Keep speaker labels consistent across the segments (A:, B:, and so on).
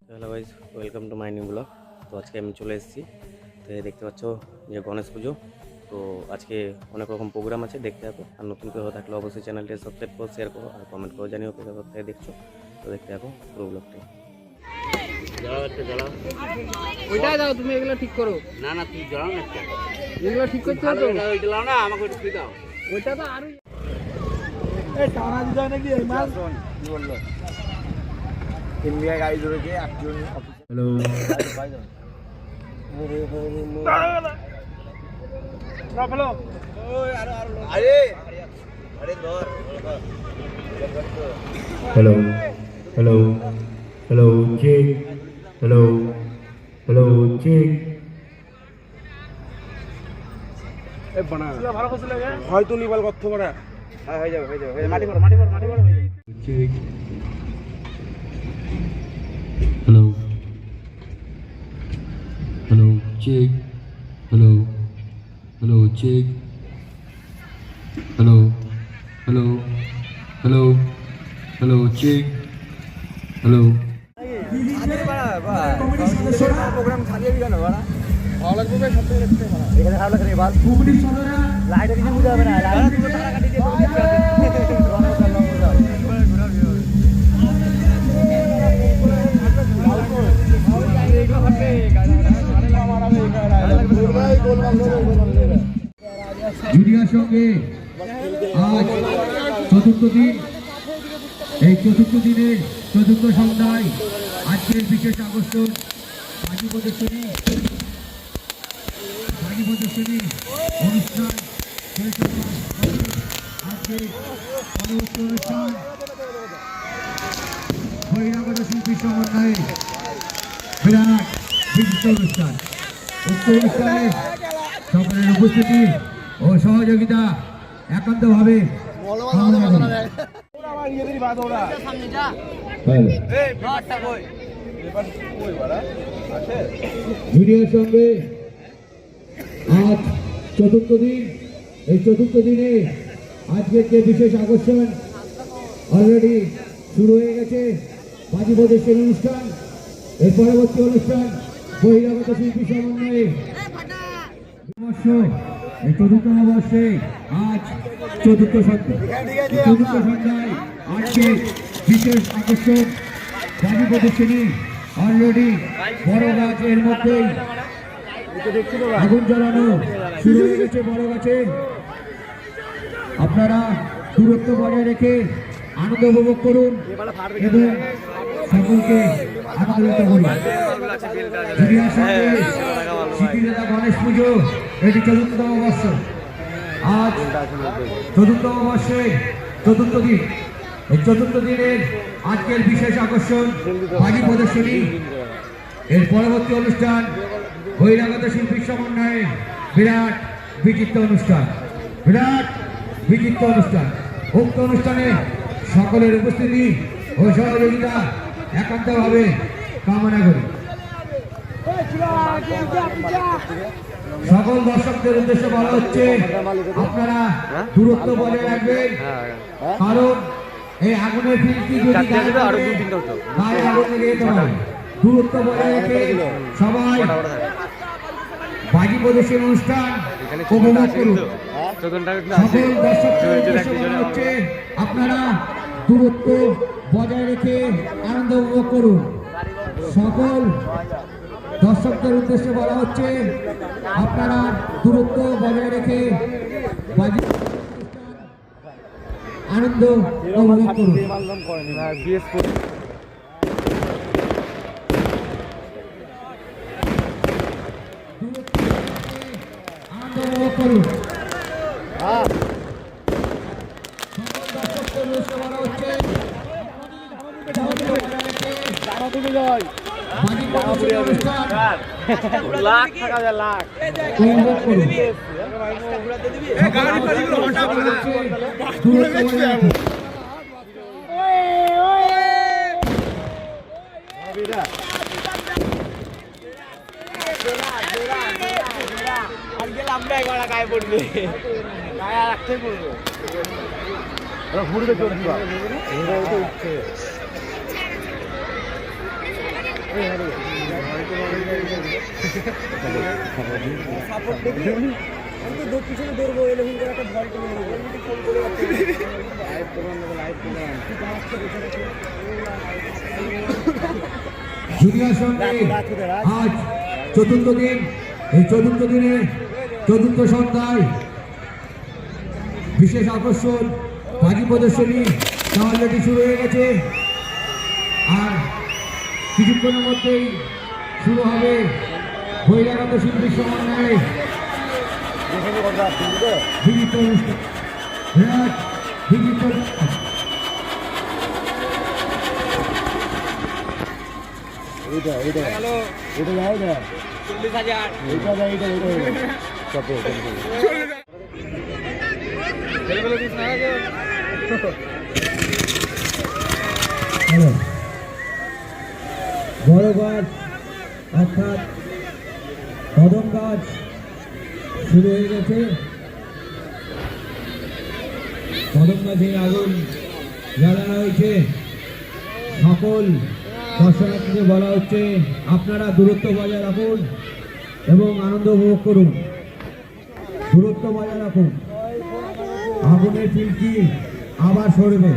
A: Hello guys, welcome to my new blog. তো আজকে আমি চলে এসেছি, তো দেখতে পাচ্ছ যে গণেশ পুজো। তো আজকে অনেক রকম প্রোগ্রাম আছে, দেখতে থাকো। আর নতুন কেউ থাকলে অবশ্যই চ্যানেলটি সাবস্ক্রাইব করো, শেয়ার করো আর কমেন্ট করো, জানিও কোথা থেকে দেখছো। তো দেখতে থাকো পুরো ব্লগটি।
B: ওইটাই দাও, তুমি এগুলো ঠিক করো।
C: না না তুই জ্বালাও না,
B: এগুলো ঠিক করতে হবে তো।
C: ওই জ্বালাও না, আমাকে একটু ফ্রি দাও।
B: ওইটা তো আরো এই টানা দিতে হয় নাকি এই মাল?
D: কি বললো? ইন্ডিয়া গাড়ি ধরেছে একজন।
A: Hello,
E: Hello, hello, hello, check, hello, hello, check.
D: হয়তো লিবাল কত বড়? হ্যাঁ হয়ে যাবে মাটি করো
E: Check. Hello, hello, check, hello, hello, check, hello, hello, hello, hello, check, hello.
D: Programme ছাড়িয়ে কেন বাড়া? ভালো লাগবে ভাই, সব থেকে দেখতে ভালো। এখানে ভালো লাগে বাল। কুকুরির সদরা লাইটের কিছু বুঝা হবে না। লাইট পুরো টাকা কাটি দিয়ে
E: জুনিয়র সঙ্গে আজ চতুর্থ দিন, এই চতুর্থ দিনের চতুর্থ সন্ধ্যায় আজকের বিশেষ আকর্ষণ বাজি প্রদর্শনী অনুষ্ঠান। আজকে পরবর্তী অনুষ্ঠান বহিরাগত শিল্পীর সমন্বয়ে বিরাট বিশিষ্ট অনুষ্ঠান। উক্ত অনুষ্ঠানে সকলের উপস্থিতি ও সহযোগিতা একান্তভাবে কামনা করি। জুনিয়র সঙ্গে আজ চতুর্থ দিন, এই চতুর্থ দিনে আজকের যে বিশেষ আকর্ষণ অলরেডি শুরু হয়ে গেছে বাজি প্রদর্শনী অনুষ্ঠান। এর পরবর্তী অনুষ্ঠান বহিরাগত শিল্পী সমন্বয়ে এই চতুর্থ বর্ষে আজ চতুর্থ সন্ধ্যায় আজকে বিশেষ আকর্ষণ বাজি প্রদর্শনী। অলরেডি বড় গাছ, এর মধ্যেই আগুন জ্বালানো শুরু হয়ে গেছে বড় গাছে। আপনারা দূরত্ব বজায় রেখে আনন্দ উপভোগ করুন এবং সকলকে আনন্দিত করুন। গণেশ পুজো এটি চতুর্থতম বর্ষ। আজ চতুর্থতম বর্ষে চতুর্থ দিন, এই চতুর্থ দিনের আজকের বিশেষ আকর্ষণ বাজি প্রদর্শনী। এর পরবর্তী অনুষ্ঠান বহিরাগত শিল্পীর সমন্বয়ে বিরাট বিচিত্র অনুষ্ঠান। উক্ত অনুষ্ঠানে সকলের উপস্থিতি ও সহযোগিতা একান্তভাবে কামনা করি। সকল দর্শকদের উদ্দেশ্যে বলা হচ্ছে আপনারা দূরত্ব বজায় রাখবেন, কারণ এই আগুনের ফিল্মটি যদি গায়ে আগুন লেগে যেতে পারে। দূরত্ব বজায় রেখে সবাই বাজি প্রদর্শনী অনুষ্ঠান উপভোগ করুন। সকল দর্শকদের উদ্দেশ্যে বলা হচ্ছে আপনারা দূরত্ব বজায় রেখে আনন্দ উপভোগ করুন। সকল দর্শকদের উদ্দেশ্যে বলা হচ্ছে আপনারা দূরত্ব বজায় রেখে বাজি আনন্দ উপভোগ করুন। করুন।
D: লাখ টাকা যায়, লাখ
C: আমরা গায়ে পড়বে, গায়ে রাখতে পড়বো।
D: ঘুরবে চলছি তো উঠছে আমি তো পিছনে দৌড়বো এরকম করে একটা ভয়
E: জুনিয়র সঙ্গে আজ চতুর্থ দিন, এই চতুর্থ দিনে চতুর্থ সন্ধ্যায় বিশেষ আকর্ষণ বাজি প্রদর্শনী অলরেডি শুরু হয়ে গেছে। আর কিছুক্ষণের মধ্যেই শুরু হবে বহিরাগত শিল্পীর সমন্বয়ে বিচিত্র অনুষ্ঠান, বিরাট বিচিত্র
D: এইটা যায় না 40,000 এইটা
E: বড় গাছ অর্থাৎ কদম গাছ শুরু হয়ে গেছে। কদম গাছে আগুন জ্বালানো হয়েছে। সকল দর্শনার্থীদের বলা হচ্ছে আপনারা দূরত্ব বজায় রাখুন এবং আনন্দ উপভোগ করুন। দূরত্ব বজায় রাখুন। আগুনের ফিল্কি আবার সরবে।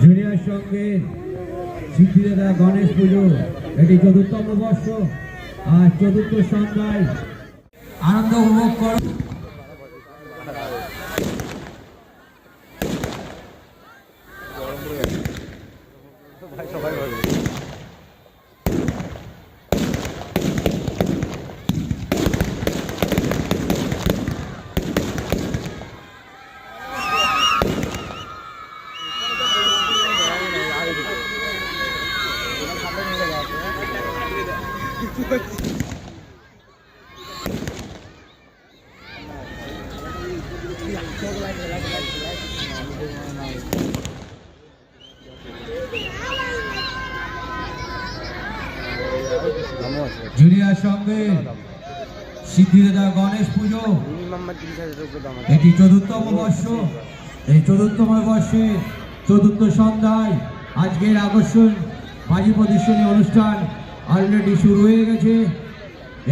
E: জুনিয়র সঙ্গে সিদ্ধিদাতা গণেশ পুজো, এটি ৪র্থতম বর্ষ। আর চতুর্থ সন্ধ্যায় আনন্দ উপভোগ করো। জুনিয়র সঙ্গে সিদ্ধিদাতা গণেশ পুজো, এটি ৪র্থতম বর্ষ। এই ৪র্থতম বর্ষে চতুর্থ সন্ধ্যায় আজকের আকর্ষণ বাজি প্রদর্শনী অনুষ্ঠান অলরেডি শুরু হয়ে গেছে।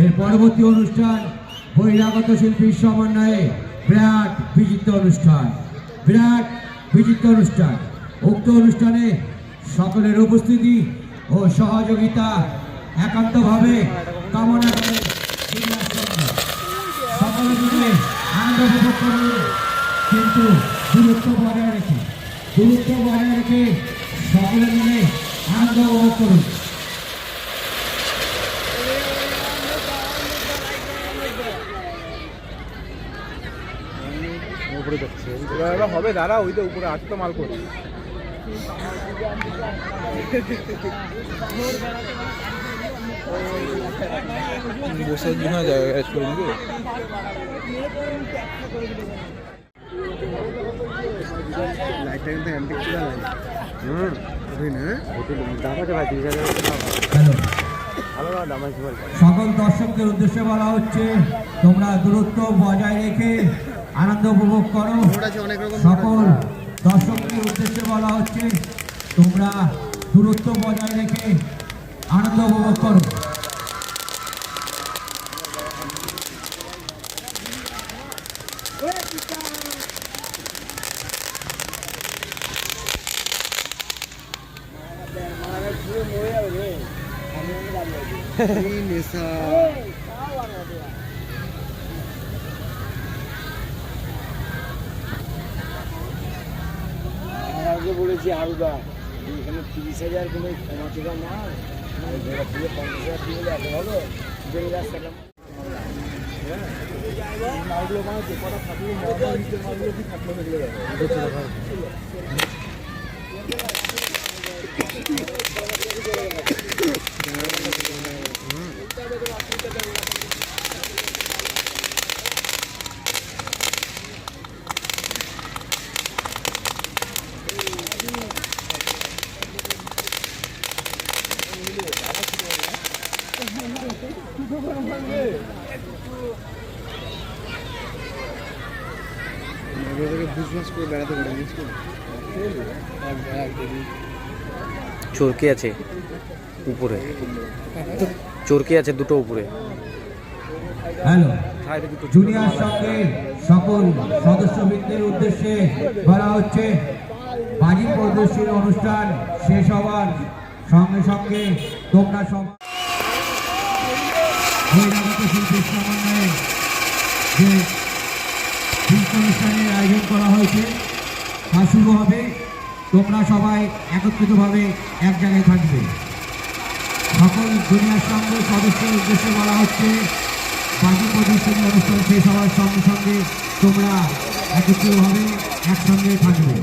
E: এর পরবর্তী অনুষ্ঠান বহিরাগত শিল্পীর সমন্বয়ে বিরাট বিচিত্র অনুষ্ঠান, বিরাট বিচিত্র অনুষ্ঠান। উক্ত অনুষ্ঠানে সকলের উপস্থিতি ও সহযোগিতা একান্তভাবে কামনা করে সকলে মিলে আনন্দ উপভোগ করুন, কিন্তু দূরত্ব বজায় রেখে সকলে মিলে আনন্দ উপভোগ করুন।
B: হবে দাঁড়া, ওই তো উপরে আছে তো মাল করে বসে জন্য জায়গা করে নাকি লাইটটা কিন্তু অ্যান্টিক ছিল না।
E: সকল দর্শকদের উদ্দেশ্যে বলা হচ্ছে তোমরা দূরত্ব বজায় রেখে আনন্দ উপভোগ করো। সকল দর্শকদের উদ্দেশ্যে বলা হচ্ছে তোমরা দূরত্ব বজায় রেখে আনন্দ উপভোগ করো।
D: বলেছি আরুদা এখানে 30,000 কোনো ক্ষমাচিকা মাল 50,000 দিয়ে এত ভালো বেড়ে রাস্তাটা মালগুলো বানাচ্ছে কটা থাকলে মালগুলো কি থাকলে মিলে যাবে।
A: চরকি আছে উপরে, চরকি আছে দুটো উপরে।
E: হ্যালো, জুনিয়র সঙ্গে সকল সদস্যবৃন্দের উদ্দেশ্যে বলা হচ্ছে বাজি প্রদর্শনী অনুষ্ঠান শেষ হওয়ার সঙ্গে সঙ্গে তোমরা সব বহিরাগত শিল্পীর সমন্বয়ে যে শিল্প অনুষ্ঠানের আয়োজন করা হয়েছে তা শুরু হবে। তোমরা সবাই একত্রিতভাবে এক জায়গায় থাকবে। সকল জুনিয়র সংঘ সদস্যের উদ্দেশ্যে বলা হচ্ছে বাজি প্রদর্শনী অনুষ্ঠান শেষ হওয়ার সঙ্গে সঙ্গে তোমরা একত্রিতভাবে একসঙ্গে থাকবে।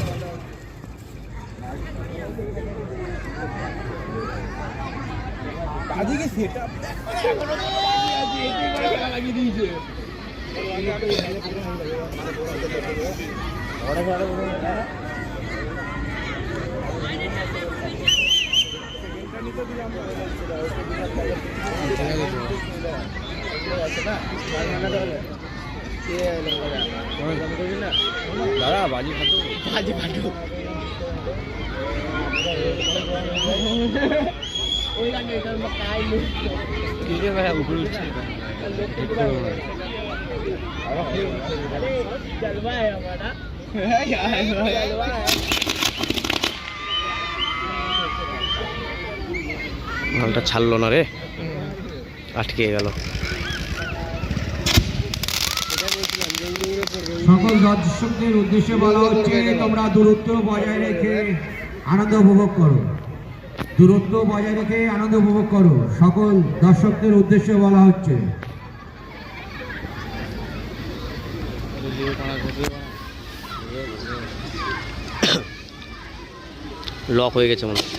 C: দাদা বাজি ফাটো, বাজি ফাটো।
A: মালটা ছাড়লো না রে, আটকে গেল।
E: সকল দর্শকদের উদ্দেশ্যে বলা হচ্ছে তোমরা দূরত্ব বজায় রেখে আনন্দ উপভোগ করো। দূরত্ব বজায় রেখে আনন্দ উপভোগ করো। সকল দর্শকদের উদ্দেশ্যে বলা হচ্ছে।
A: লক হয়ে গেছে মনে হয়।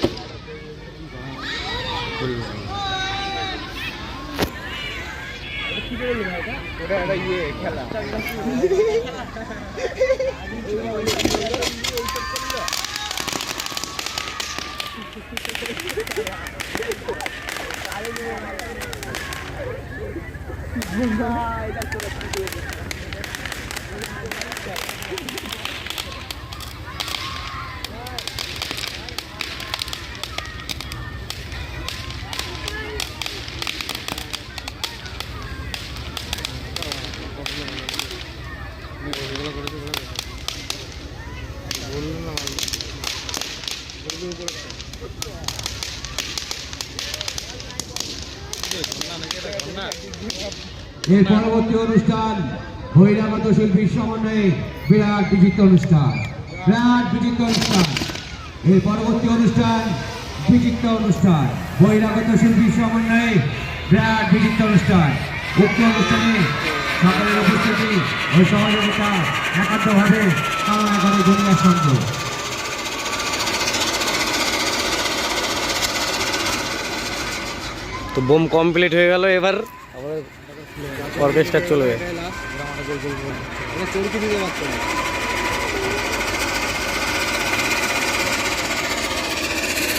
E: এর পরবর্তী অনুষ্ঠান বহিরাগত শিল্পীর সমন্বয়ে বিরাট বিচিত্র অনুষ্ঠান। বিরাট বিচিত্র অনুষ্ঠান। এর পরবর্তী অনুষ্ঠান বিচিত্র অনুষ্ঠান, বহিরাগত শিল্পীর সমন্বয়ে বিরাট বিচিত্র অনুষ্ঠান। উক্ত অনুষ্ঠানে সকলের উপস্থিতি ও সহযোগিতা একান্তভাবে কামনা করে জুনিয়র সংঘ।
A: তো বোম কমপ্লিট হয়ে গেল, এবার অর্কেস্ট্রা চলবে।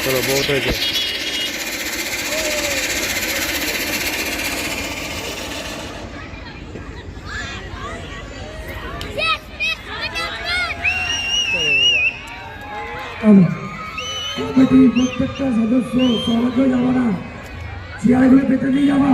A: চলো, বহুত হয়েছে।
E: কমিটির প্রত্যেকটা সদস্য সহজে যাবা না, চেয়ারগুলো পেতে দিয়ে যাবা।